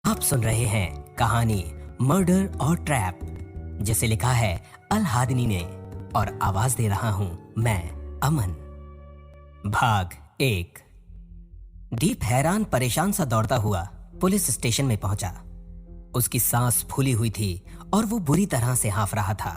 आप सुन रहे हैं कहानी मर्डर और ट्रैप, जिसे लिखा है अल हादनी ने और आवाज दे रहा हूं मैं अमन। भाग 1। दीप हैरान परेशान सा दौड़ता हुआ पुलिस स्टेशन में पहुंचा। उसकी सांस फूली हुई थी और वो बुरी तरह से हांफ रहा था।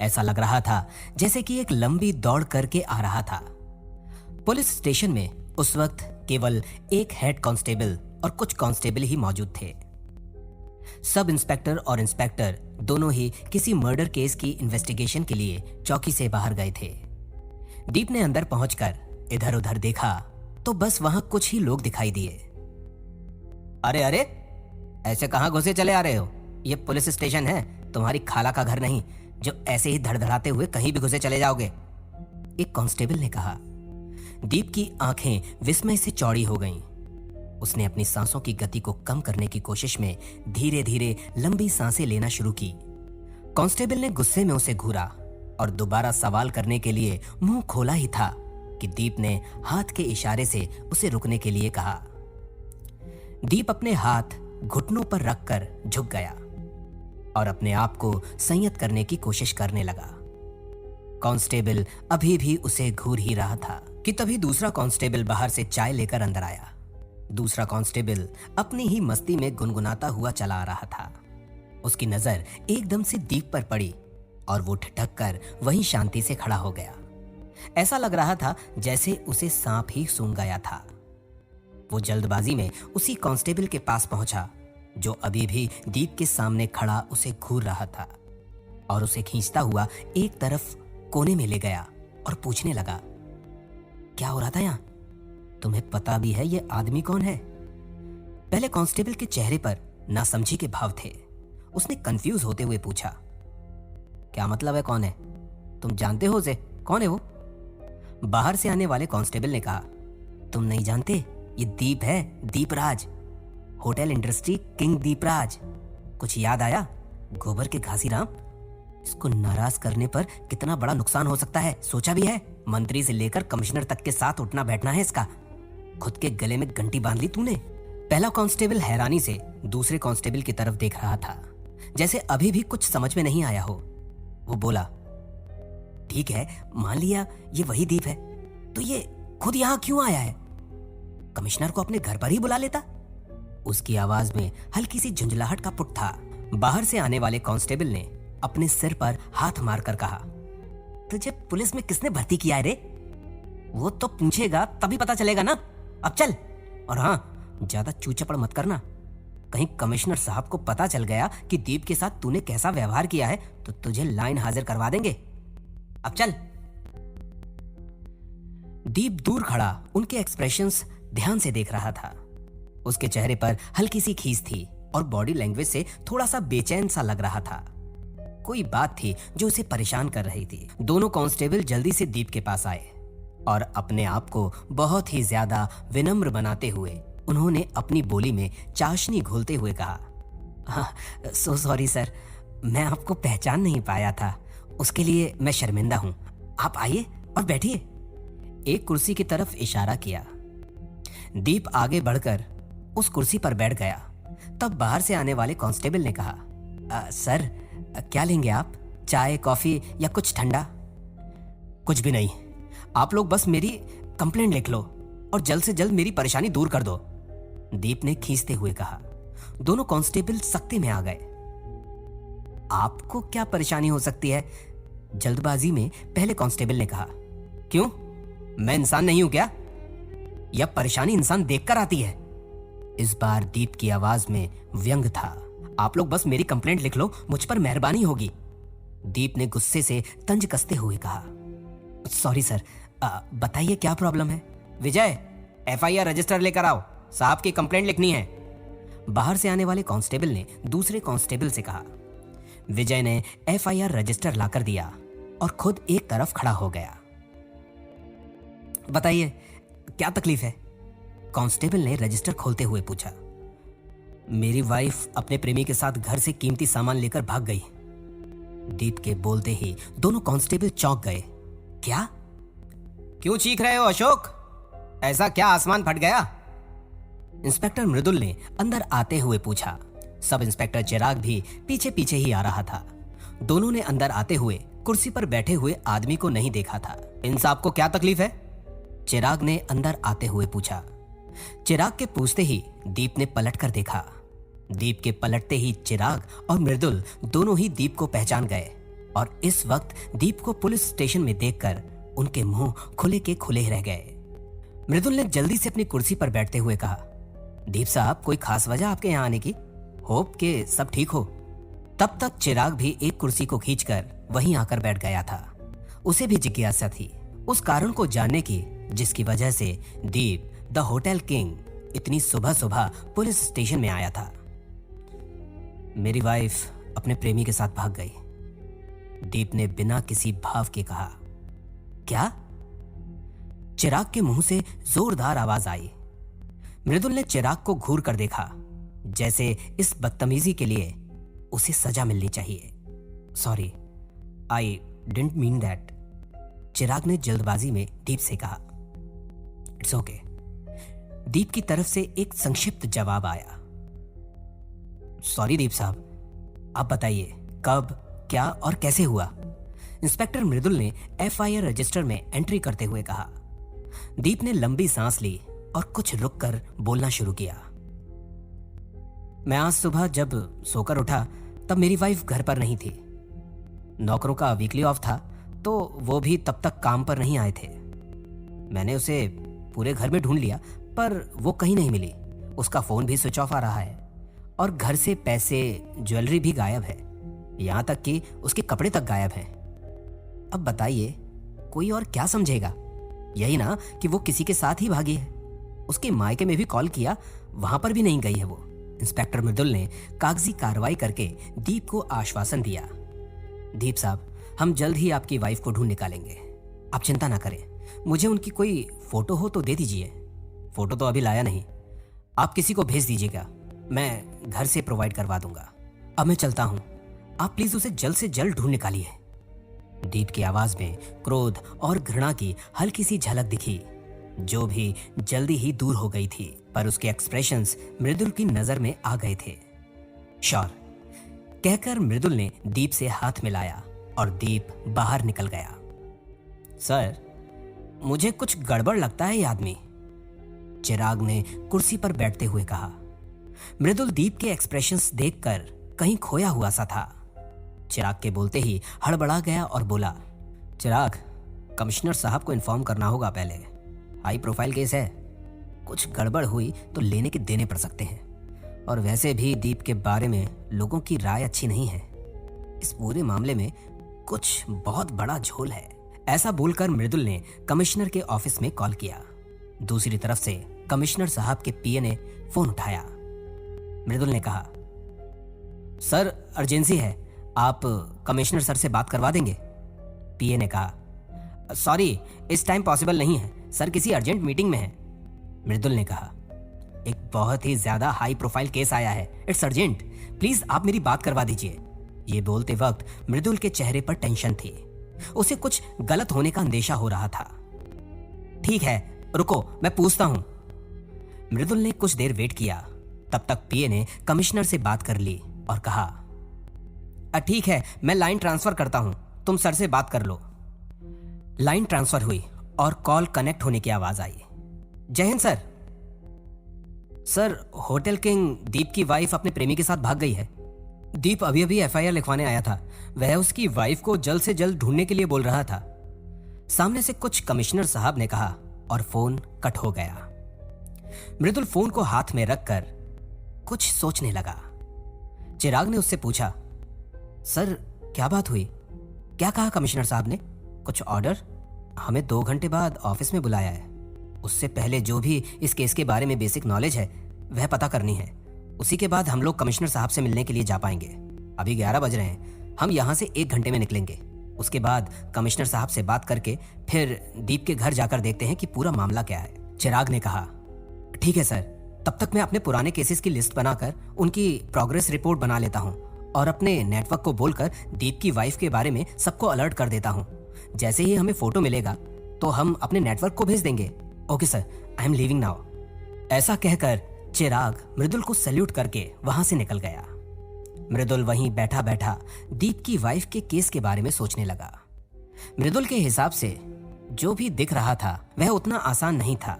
ऐसा लग रहा था जैसे कि एक लंबी दौड़ करके आ रहा था। पुलिस स्टेशन में उस वक्त केवल एक हेड कांस्टेबल और कुछ कांस्टेबल ही मौजूद थे। सब इंस्पेक्टर और इंस्पेक्टर दोनों ही किसी मर्डर केस की इन्वेस्टिगेशन के लिए चौकी से बाहर गए थे। दीप ने अंदर पहुंचकर इधर उधर देखा तो बस वहां कुछ ही लोग दिखाई दिए। अरे अरे, ऐसे कहां घुसे चले आ रहे हो? ये पुलिस स्टेशन है, तुम्हारी खाला का घर नहीं जो ऐसे ही धड़धड़ाते हुए कहीं भी घुसे चले जाओगे, एक कांस्टेबल ने कहा। दीप की आंखें विस्मय से चौड़ी हो गईं। उसने अपनी सांसों की गति को कम करने की कोशिश में धीरे धीरे लंबी सांसें लेना शुरू की। कांस्टेबल ने गुस्से में उसे घूरा और दोबारा सवाल करने के लिए मुंह खोला ही था कि दीप ने हाथ के इशारे से उसे रुकने के लिए कहा। दीप अपने हाथ घुटनों पर रखकर झुक गया और अपने आप को संयत करने की कोशिश करने लगा। कांस्टेबल अभी भी उसे घूर ही रहा था कि तभी दूसरा कांस्टेबल बाहर से चाय लेकर अंदर आया। दूसरा कांस्टेबल अपनी ही मस्ती में गुनगुनाता हुआ चला आ रहा था। उसकी नजर एकदम से दीप पर पड़ी और वो ठिठक कर वहीं शांति से खड़ा हो गया। ऐसा लग रहा था जैसे उसे सांप ही सूंघ गया था। वो जल्दबाजी में उसी कांस्टेबल के पास पहुंचा जो अभी भी दीप के सामने खड़ा उसे घूर रहा था और उसे खींचता हुआ एक तरफ कोने में ले गया और पूछने लगा, क्या हो रहा था यहां? तुम्हें पता भी है ये आदमी कौन है? पहले कांस्टेबल के चेहरे पर नासमझी के भाव थे। उसने कंफ्यूज होते हुए पूछा, क्या मतलब है, कौन है? तुम जानते हो उसे? कौन है वो? बाहर से आने वाले कांस्टेबल ने कहा, तुम नहीं जानते, ये दीप है, Deepraj, hotel industry king Deepraj. कुछ याद आया? गोबर के घासीराम। इसको नाराज करने पर कितना बड़ा नुकसान हो सकता है, सोचा भी है? मंत्री से लेकर कमिश्नर तक के साथ उठना बैठना है इसका। खुद के गले में घंटी बांध ली तूने। पहला कांस्टेबल हैरानी से दूसरे कांस्टेबल की तरफ देख रहा था, जैसे अभी भी कुछ समझ में नहीं आया हो। वो बोला, ठीक है, मान लिया ये वही दीप है, तो ये खुद यहां क्यों आया है? कमिश्नर को अपने घर पर ही बुला लेता। उसकी आवाज में हल्की सी झुंझलाहट का पुट था। बाहर से आने वाले कांस्टेबल ने अपने सिर पर हाथ मारकर कहा, तुझे पुलिस में किसने भर्ती किया है रे? वो तो पूछेगा तभी पता चलेगा ना। अब चल, और हाँ, ज्यादा चूचपड़ मत करना। कहीं कमिश्नर साहब को पता चल गया कि दीप के साथ तूने कैसा व्यवहार किया है तो तुझे लाइन हाजिर करवा देंगे। अब चल। दीप दूर खड़ा उनके एक्सप्रेशंस ध्यान से देख रहा था। उसके चेहरे पर हल्की सी खींच थी और बॉडी लैंग्वेज से थोड़ा सा बेचैन सा लग रहा था। कोई बात थी जो उसे परेशान कर रही थी। दोनों कांस्टेबल जल्दी से दीप के पास आए और अपने आप को बहुत ही ज्यादा विनम्र बनाते हुए उन्होंने अपनी बोली में चाशनी घोलते हुए कहा, हाँ, सो सॉरी सर, मैं आपको पहचान नहीं पाया था, उसके लिए मैं शर्मिंदा हूं। आप आइए और बैठिए। एक कुर्सी की तरफ इशारा किया। दीप आगे बढ़कर उस कुर्सी पर बैठ गया। तब बाहर से आने वाले कांस्टेबल ने कहा, सर, क्या लेंगे आप? चाय, कॉफी या कुछ ठंडा? कुछ भी नहीं, आप लोग बस मेरी कंप्लेंट लिख लो और जल्द से जल्द मेरी परेशानी दूर कर दो, दीप ने खींचते हुए कहा। दोनों कांस्टेबल सख्ते में आ गए। आपको क्या परेशानी हो सकती है? जल्दबाजी में पहले कांस्टेबल ने कहा। क्यों, मैं इंसान नहीं हूं क्या? यह परेशानी इंसान देखकर आती है। इस बार दीप की आवाज में व्यंग था। आप लोग बस मेरी कंप्लेंट लिख लो, मुझ पर मेहरबानी होगी, दीप ने गुस्से से तंज कसते हुए कहा। सॉरी सर, बताइए क्या प्रॉब्लम है? विजय, एफआईआर रजिस्टर लेकर आओ, साहब की कंप्लेंट लिखनी है, बाहर से आने वाले कांस्टेबल ने दूसरे कांस्टेबल से कहा। विजय ने एफआईआर रजिस्टर लाकर दिया और खुद एक तरफ खड़ा हो गया। बताइए क्या तकलीफ है? कांस्टेबल ने रजिस्टर खोलते हुए पूछा। मेरी वाइफ अपने प्रेमी के साथ घर से कीमती सामान लेकर भाग गई। दीप के बोलते ही दोनों कांस्टेबल चौंक गए। क्या? क्यों चीख रहे हो अशोक? ऐसा क्या आसमान फट गया? इंस्पेक्टर मृदुल ने अंदर आते हुए पूछा। सब इंस्पेक्टर चिराग भी पीछे पीछे ही आ रहा था। दोनों ने अंदर आते हुए कुर्सी पर बैठे हुए आदमी को नहीं देखा था। इन साहब को क्या तकलीफ है? चिराग ने अंदर आते हुए पूछा। चिराग के पूछते ही दीप ने पलट कर देखा। दीप के पलटते ही चिराग और मृदुल दोनों ही दीप को पहचान गए और इस वक्त दीप को पुलिस स्टेशन में देखकर उनके मुंह खुले के खुले रह गए। मृदुल ने जल्दी से अपनी कुर्सी पर बैठते हुए कहा, दीप साहब, कोई खास वजह आपके यहाँ आने की? होप के सब ठीक हो। तब तक चिराग भी एक कुर्सी को खींचकर वहीं आकर बैठ गया था। उसे भी जिज्ञासा थी उस कारण को जानने की जिसकी वजह से दीप द होटल किंग इतनी सुबह सुबह पुलिस स्टेशन में आया था। मेरी वाइफ अपने प्रेमी के साथ भाग गई, दीप ने बिना किसी भाव के कहा। क्या? चिराग के मुंह से जोरदार आवाज आई। मृदुल ने चिराग को घूर कर देखा, जैसे इस बदतमीजी के लिए उसे सजा मिलनी चाहिए। Sorry, I didn't mean that, Chirag ने जल्दबाजी में दीप से कहा। It's okay. दीप की तरफ से एक संक्षिप्त जवाब आया। सॉरी दीप साहब, आप बताइए कब, क्या और कैसे हुआ? इंस्पेक्टर मृदुल ने एफआईआर रजिस्टर में एंट्री करते हुए कहा। दीप ने लंबी सांस ली और कुछ रुककर बोलना शुरू किया। मैं आज सुबह जब सोकर उठा तब मेरी वाइफ घर पर नहीं थी। नौकरों का वीकली ऑफ था तो वो भी तब तक काम पर नहीं आए थे। मैंने उसे पूरे घर में ढूंढ लिया पर वो कहीं नहीं मिली। उसका फोन भी स्विच ऑफ आ रहा है और घर से पैसे, ज्वेलरी भी गायब है, यहां तक कि उसके कपड़े तक गायब हैं। अब बताइए कोई और क्या समझेगा? यही ना कि वो किसी के साथ ही भागी है। उसके मायके में भी कॉल किया, वहां पर भी नहीं गई है वो। इंस्पेक्टर मृदुल ने कागजी कार्रवाई करके दीप को आश्वासन दिया। दीप साहब, हम जल्द ही आपकी वाइफ को ढूंढ निकालेंगे, आप चिंता ना करें। मुझे उनकी कोई फोटो हो तो दे दीजिए। फोटो तो अभी लाया नहीं, आप किसी को भेज दीजिएगा, मैं घर से प्रोवाइड करवा दूंगा। अब मैं चलता हूं, आप प्लीज उसे जल्द से जल्द ढूंढ निकालिए। दीप की आवाज में क्रोध और घृणा की हल्की सी झलक दिखी, जो भी जल्दी ही दूर हो गई थी, पर उसके एक्सप्रेशंस मृदुल की नजर में आ गए थे। श्योर कहकर मृदुल ने दीप से हाथ मिलाया और दीप बाहर निकल गया। सर, मुझे कुछ गड़बड़ लगता है ये आदमी, चिराग ने कुर्सी पर बैठते हुए कहा। मृदुल दीप के एक्सप्रेशंस देखकर कहीं खोया हुआ सा था। चिराग के बोलते ही हड़बड़ा गया और बोला, चिराग, कमिश्नर साहब को इन्फॉर्म करना होगा पहले, हाई प्रोफाइल केस है, कुछ गड़बड़ हुई तो लेने के देने पड़ सकते हैं। और वैसे भी दीप के बारे में लोगों की राय अच्छी नहीं है। इस पूरे मामले में कुछ बहुत बड़ा झोल है। ऐसा बोलकर मृदुल ने कमिश्नर के ऑफिस में कॉल किया। दूसरी तरफ से कमिश्नर साहब के पीए ने फोन उठाया। मृदुल ने कहा, सर अर्जेंसी है, आप कमिश्नर सर से बात करवा देंगे? पीए ने कहा, सॉरी इस टाइम पॉसिबल नहीं है सर, किसी अर्जेंट मीटिंग में है। मृदुल ने कहा, एक बहुत ही ज्यादा हाई प्रोफाइल केस आया है, इट्स अर्जेंट, प्लीज आप मेरी बात करवा दीजिए। ये बोलते वक्त मृदुल के चेहरे पर टेंशन थी, उसे कुछ गलत होने का अंदेशा हो रहा था। ठीक है रुको, मैं पूछता हूं। मृदुल ने कुछ देर वेट किया, तब तक पीए ने कमिश्नर से बात कर ली और कहा, ठीक है मैं लाइन ट्रांसफर करता हूं, तुम सर से बात कर लो। लाइन ट्रांसफर हुई और कॉल कनेक्ट होने की आवाज आई। जय हिंद sir. Sir, hotel King Deep की वाइफ अपने प्रेमी के साथ भाग गई है। दीप अभी अभी एफआईआर लिखवाने आया था, वह उसकी वाइफ को जल्द से जल्द ढूंढने के लिए बोल रहा था, सामने से कुछ कमिश्नर साहब ने कहा और फोन कट हो गया। मृदुल फोन को हाथ में रखकर कुछ सोचने लगा। चिराग ने उससे पूछा, सर क्या बात हुई, क्या कहा कमिश्नर साहब ने? कुछ ऑर्डर? हमें 2 घंटे बाद ऑफिस में बुलाया है, उससे पहले जो भी इस केस के बारे में बेसिक नॉलेज है वह पता करनी है, उसी के बाद हम लोग कमिश्नर साहब से मिलने के लिए जा पाएंगे। अभी 11 बज रहे हैं, हम यहाँ से 1 घंटे में निकलेंगे। उसके बाद कमिश्नर साहब से बात करके फिर दीप के घर जाकर देखते हैं कि पूरा मामला क्या है। चिराग ने कहा, ठीक है सर, तब तक मैं अपने पुराने केसेस की लिस्ट बनाकर उनकी प्रोग्रेस रिपोर्ट बना लेता हूँ और अपने नेटवर्क को बोलकर दीप की वाइफ के बारे में सबको अलर्ट कर देता हूँ। जैसे ही हमें फोटो मिलेगा तो हम अपने नेटवर्क को भेज देंगे। Okay sir, I am leaving now. ऐसा कहकर चिराग मृदुल को सैल्यूट करके वहां से निकल गया। मृदुल वहीं बैठा बैठा दीप की वाइफ के केस के बारे में सोचने लगा। मृदुल के हिसाब से जो भी दिख रहा था वह उतना आसान नहीं था।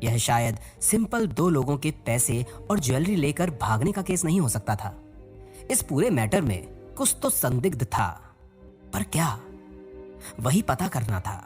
यह शायद सिंपल 2 लोगों के पैसे और ज्वेलरी लेकर भागने का केस नहीं हो सकता था। इस पूरे मैटर में कुछ तो संदिग्ध था, पर क्या, वही पता करना था।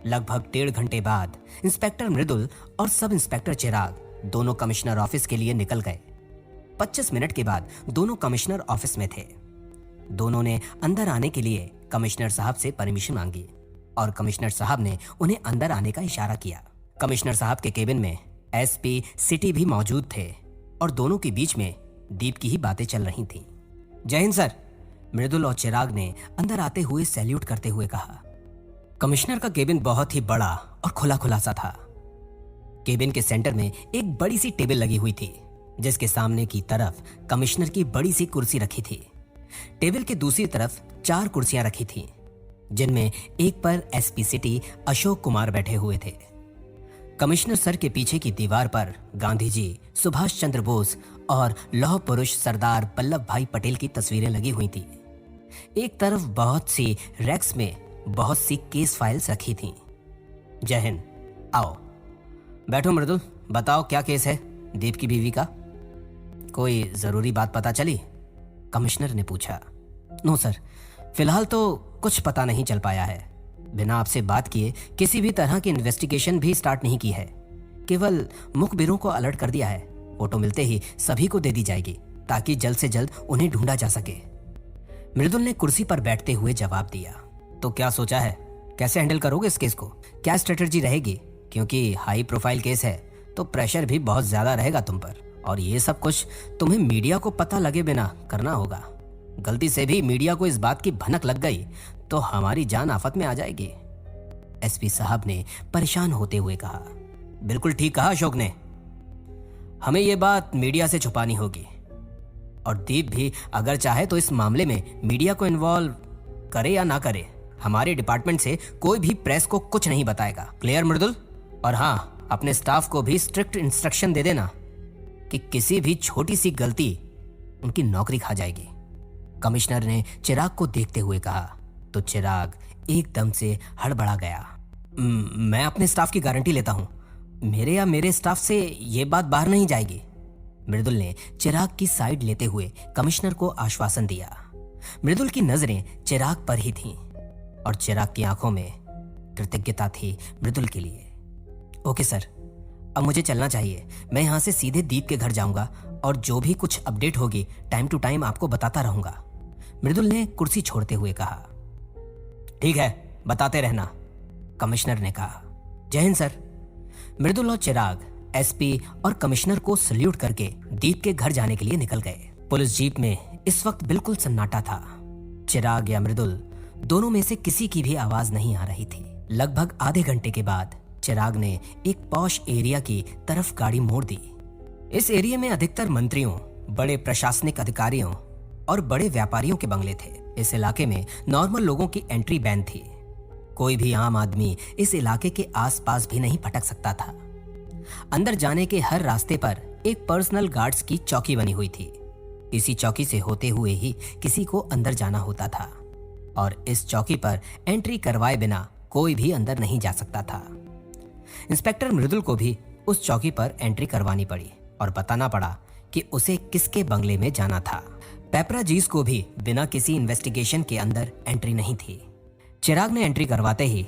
लगभग 1.5 घंटे बाद इंस्पेक्टर मृदुल और सब इंस्पेक्टर चिराग दोनों कमिश्नर ऑफिस के लिए निकल गए। 25 मिनट के बाद दोनों कमिश्नर ऑफिस में थे। दोनों ने अंदर आने के लिए कमिश्नर साहब से परमिशन मांगी और कमिश्नर साहब ने उन्हें अंदर आने का इशारा किया। कमिश्नर साहब के केबिन में एसपी सिटी भी मौजूद थे और दोनों के बीच में दीप की ही बातें चल रही थीं। जय हिंद सर, मृदुल और चिराग ने अंदर आते हुए सैल्यूट करते हुए कहा। कमिश्नर का केबिन बहुत ही बड़ा और खुला खुला सा था। केबिन के सेंटर में एक बड़ी सी टेबल लगी हुई थी, जिसके सामने की तरफ कमिश्नर की बड़ी सी कुर्सी रखी थी। टेबल के दूसरी तरफ 4 कुर्सियां रखी थीं, जिनमें एक पर एसपी सिटी अशोक कुमार बैठे हुए थे। कमिश्नर सर के पीछे की दीवार पर गांधी जी, सुभाष चंद्र बोस और लौह पुरुष सरदार वल्लभ भाई पटेल की तस्वीरें लगी हुई थी। एक तरफ बहुत सी रैक्स में बहुत सी केस फाइल्स रखी थीं। जय हिंद, आओ बैठो। मृदुल, बताओ क्या केस है दीप की बीवी का? कोई जरूरी बात पता चली? कमिश्नर ने पूछा। नो सर, फिलहाल तो कुछ पता नहीं चल पाया है। बिना आपसे बात किए किसी भी तरह की इन्वेस्टिगेशन भी स्टार्ट नहीं की है। केवल मुखबिरों को अलर्ट कर दिया है। फोटो मिलते ही सभी को दे दी जाएगी ताकि जल्द से जल्द उन्हें ढूंढा जा सके। मृदुल ने कुर्सी पर बैठते हुए जवाब दिया। तो क्या सोचा है, कैसे हैंडल करोगे इस केस को? क्या स्ट्रेटजी रहेगी? क्योंकि हाई प्रोफाइल केस है तो प्रेशर भी बहुत ज्यादा रहेगा तुम पर, और ये सब कुछ तुम्हें मीडिया को पता लगे बिना करना होगा। गलती से भी मीडिया को इस बात की भनक लग गई तो हमारी जान आफत में आ जाएगी। एसपी साहब ने परेशान होते हुए कहा। बिल्कुल ठीक कहा अशोक ने, हमें यह बात मीडिया से छुपानी होगी, और दीप भी अगर चाहे तो इस मामले में मीडिया को इन्वॉल्व करे या ना करे, हमारे डिपार्टमेंट से कोई भी प्रेस को कुछ नहीं बताएगा। क्लियर मृदुल? और हाँ, अपने स्टाफ को भी स्ट्रिक्ट इंस्ट्रक्शन दे देना कि किसी भी छोटी सी गलती उनकी नौकरी खा जाएगी। कमिश्नर ने चिराग को देखते हुए कहा तो चिराग एकदम से हड़बड़ा गया। मैं अपने स्टाफ की गारंटी लेता हूं, मेरे स्टाफ से यह बात बाहर नहीं जाएगी। मृदुल ने चिराग की साइड लेते हुए कमिश्नर को आश्वासन दिया। मृदुल की नजरें चिराग पर ही थीं और चिराग की आंखों में कृतज्ञता थी मृदुल के लिए। ओके सर, अब मुझे चलना चाहिए। मैं यहां से सीधे दीप के घर जाऊंगा और जो भी कुछ अपडेट होगी टाइम टू टाइम आपको बताता रहूंगा। मृदुल ने कुर्सी छोड़ते हुए कहा। ठीक है, बताते रहना, कमिश्नर ने कहा। जय हिंद सर। मृदुल और चिराग एसपी और कमिश्नर को सल्यूट करके दीप के घर जाने के लिए निकल गए। पुलिस जीप में इस वक्त बिल्कुल सन्नाटा था। चिराग या मृदुल, दोनों में से किसी की भी आवाज नहीं आ रही थी। लगभग आधे घंटे के बाद चिराग ने एक पॉश एरिया की तरफ गाड़ी मोड़ दी। इस एरिया में अधिकतर मंत्रियों, बड़े प्रशासनिक अधिकारियों और बड़े व्यापारियों के बंगले थे। इस इलाके में नॉर्मल लोगों की एंट्री बैन थी। कोई भी आम आदमी इस इलाके के आसपास भी नहीं भटक सकता था। अंदर जाने के हर रास्ते पर एक पर्सनल गार्ड्स की चौकी बनी हुई थी। इसी चौकी से होते हुए ही किसी को अंदर जाना होता था और इस चौकी पर एंट्री करवाए बिना कोई भी अंदर नहीं जा सकता था। इंस्पेक्टर मृदुल को भी उस चौकी पर एंट्री करवानी पड़ी और बताना पड़ा कि उसे किसके बंगले में जाना था। पेपराजीज को भी बिना किसी इन्वेस्टिगेशन के अंदर एंट्री नहीं थी। चिराग ने एंट्री करवाते ही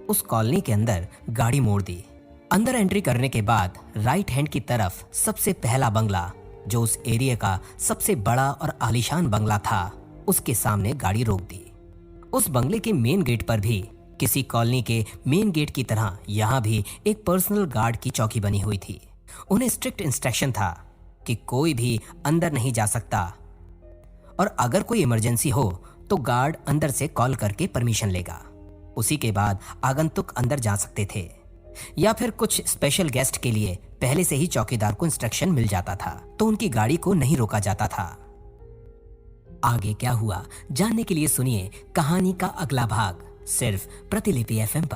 उस कॉलोनी के अंदर गाड़ी मोड़ दी। अंदर एंट्री करने के बाद राइट हैंड की तरफ सबसे पहला बंगला, जो उस एरिया का सबसे बड़ा और आलीशान बंगला था, उसके सामने गाड़ी रोक दी। उस बंगले के मेन गेट पर भी किसी कॉलोनी के मेन गेट की तरह यहाँ भी एक पर्सनल गार्ड की चौकी बनी हुई थी। उन्हें स्ट्रिक्ट इंस्ट्रक्शन था कि कोई भी अंदर नहीं जा सकता और अगर कोई इमरजेंसी हो तो गार्ड अंदर से कॉल करके परमिशन लेगा। उसी के बाद आगंतुक अंदर जा सकते थे या फिर कुछ स्पेशल गेस्ट के लिए पहले से ही चौकीदार को इंस्ट्रक्शन मिल जाता था तो उनकी गाड़ी को नहीं रोका जाता था। आगे क्या हुआ जानने के लिए सुनिए कहानी का अगला भाग सिर्फ प्रतिलिपि FM पर।